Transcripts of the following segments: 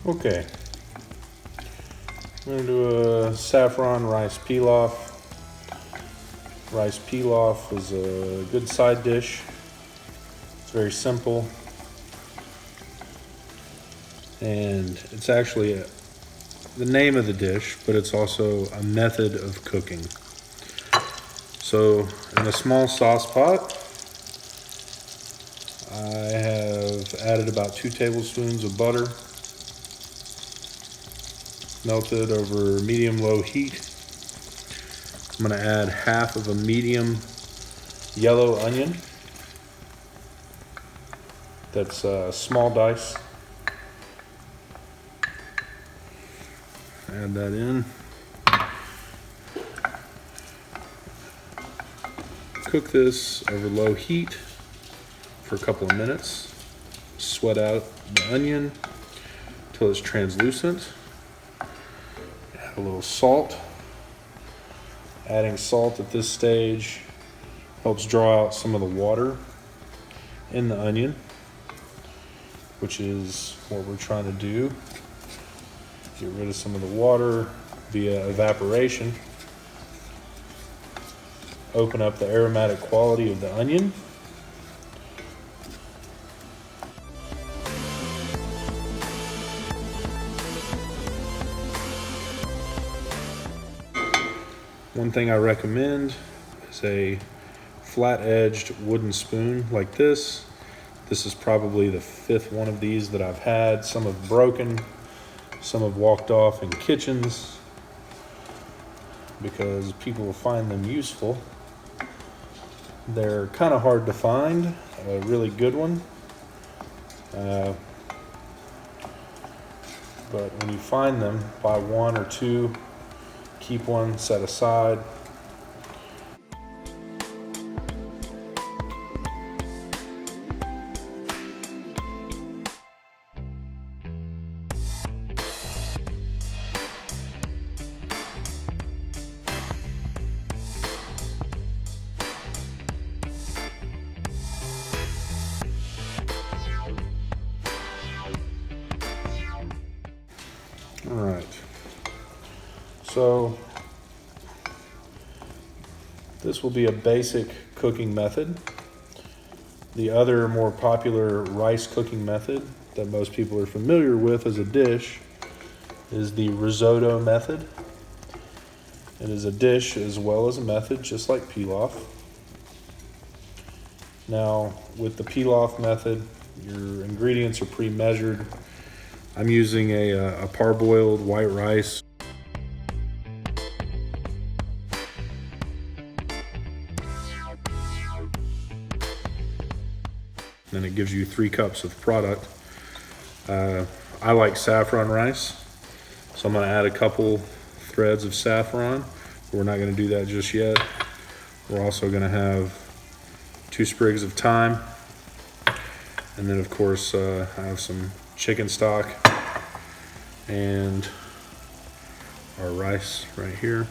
Okay, I'm going to do a saffron rice pilaf. Rice pilaf is a good side dish. It's very simple, and it's actually the name of the dish, but it's also a method of cooking. So in a small sauce pot, I have added about 2 tablespoons of butter, melted over medium-low heat. I'm going to add half of a medium yellow onion. That's a small dice. Add that in. Cook this over low heat for a couple of minutes. Sweat out the onion until it's translucent. Add a little salt. Adding salt at this stage helps draw out some of the water in the onion, which is what we're trying to do. Get rid of some of the water via evaporation. Open up the aromatic quality of the onion. One thing I recommend is a flat-edged wooden spoon like this. This is probably the 5th one of these that I've had. Some have broken, some have walked off in kitchens because people find them useful. They're kind of hard to find, a really good one. But when you find them, buy 1 or 2. Keep one set aside. All right. So this will be a basic cooking method. The other more popular rice cooking method that most people are familiar with as a dish is the risotto method. It is a dish as well as a method, just like pilaf. Now, with the pilaf method, your ingredients are pre-measured. I'm using a parboiled white rice. And it gives you 3 cups of product. I like saffron rice, so I'm going to add a couple threads of saffron. We're not going to do that just yet. We're also going to have 2 sprigs of thyme, and then of course I have some chicken stock and our rice right here.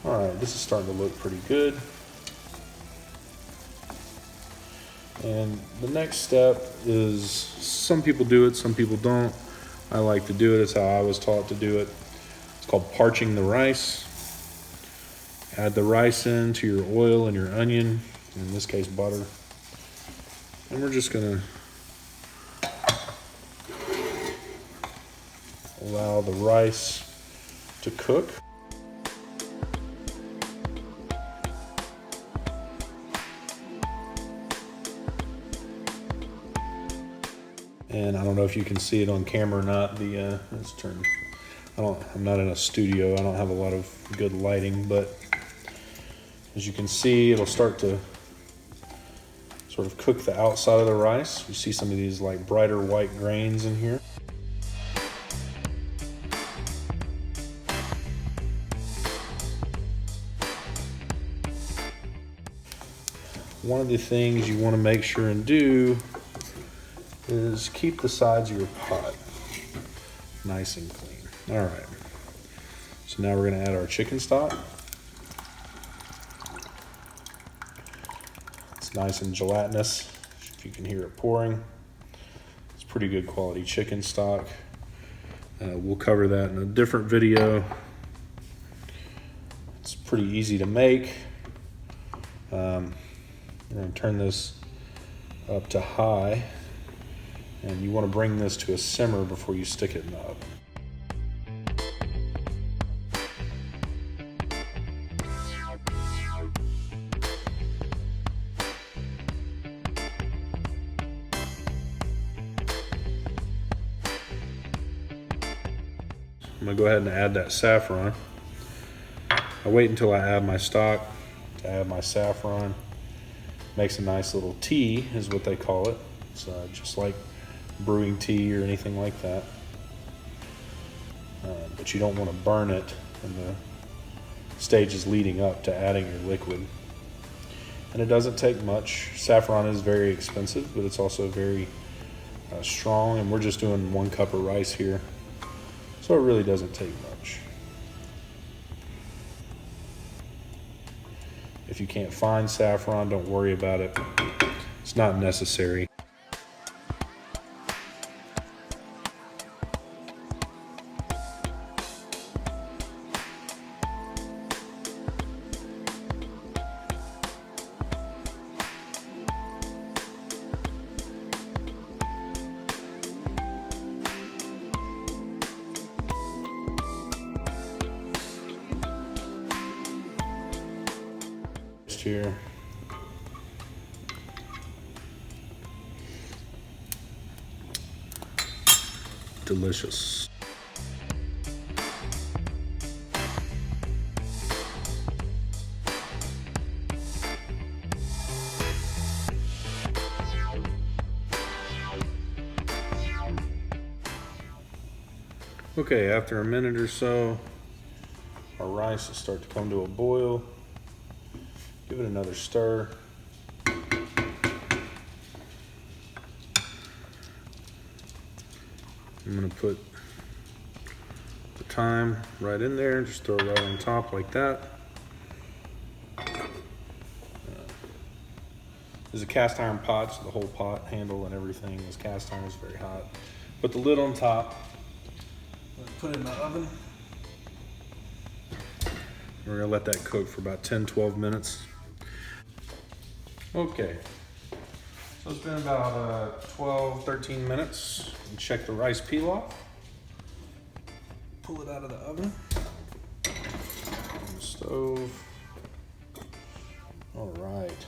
All right, this is starting to look pretty good. And the next step is, some people do it, some people don't. I like to do it. It's how I was taught to do it. It's called parching the rice. Add the rice into your oil and your onion, in this case butter. And we're just gonna allow the rice to cook. And I don't know if you can see it on camera or not. Let's turn. I'm not in a studio. I don't have a lot of good lighting, but as you can see, it'll start to sort of cook the outside of the rice. You see some of these like brighter white grains in here. One of the things you want to make sure and do is keep the sides of your pot nice and clean. All right, so now we're going to add our chicken stock. It's nice and gelatinous, if you can hear it pouring. pretty good quality chicken stock. We'll cover that in a different video. It's pretty easy to make. I'm going to turn this up to high, and you want to bring this to a simmer before you stick it in the oven. I'm going to go ahead and add that saffron. I wait until I add my stock to add my saffron. Makes a nice little tea, is what they call it. It's just like brewing tea or anything like that. But you don't want to burn it in the stages leading up to adding your liquid. And it doesn't take much. Saffron is very expensive, but it's also very strong, and we're just doing 1 cup of rice here. So it really doesn't take much. If you can't find saffron, don't worry about it. It's not necessary. Here. Delicious. Okay, after a minute or so, our rice will start to come to a boil. Give it another stir. I'm going to put the thyme right in there, just throw it right on top like that. There's a cast iron pot, so the whole pot handle and everything is cast iron, is very hot. Put the lid on top, put it in the oven. We're going to let that cook for about 10-12 minutes. Okay, so it's been about 12-13 minutes. And check the rice pilaf. Pull it out of the oven. On the stove. All right.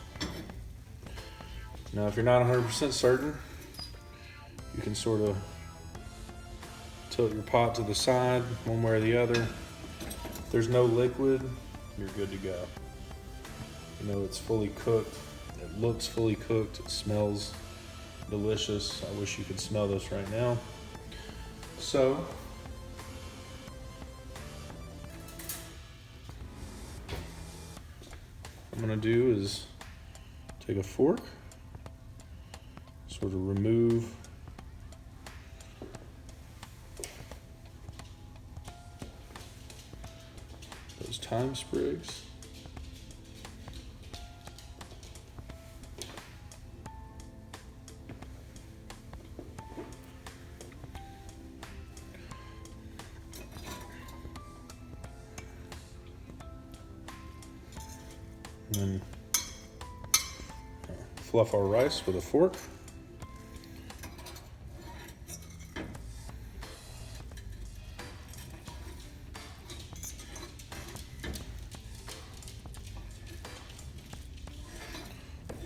Now, if you're not 100% certain, you can sort of tilt your pot to the side, one way or the other. If there's no liquid, you're good to go. You know it's fully cooked. It looks fully cooked. It smells delicious. I wish you could smell this right now. So, what I'm gonna do is take a fork, sort of remove those thyme sprigs. And then fluff our rice with a fork.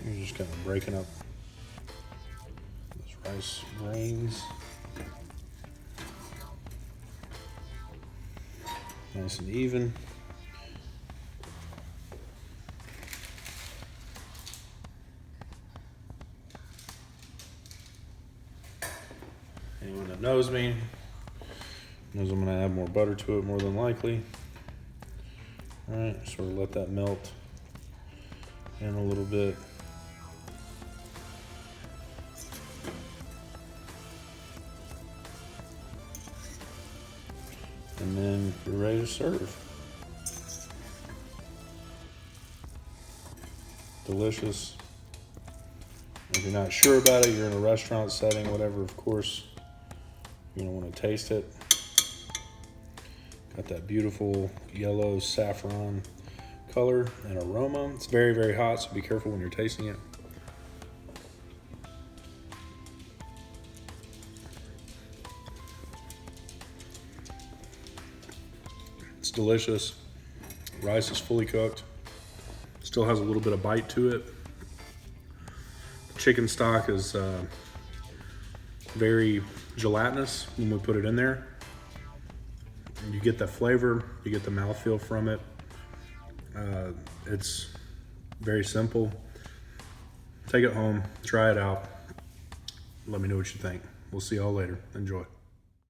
You're just kind of breaking up those rice grains. Nice and even. Anyone that knows me knows I'm going to add more butter to it more than likely. All right, sort of let that melt in a little bit. And then you're ready to serve. Delicious If you're not sure about it, you're in a restaurant setting, whatever, of course, you're gonna wanna taste it. Got that beautiful yellow saffron color and aroma. It's very, very hot, so be careful when you're tasting it. It's delicious. Rice is fully cooked. Still has a little bit of bite to it. Chicken stock is very gelatinous when we put it in there. You get the flavor, you get the mouthfeel from it. It's very simple. Take it home, try it out. Let me know what you think. We'll see y'all later. Enjoy.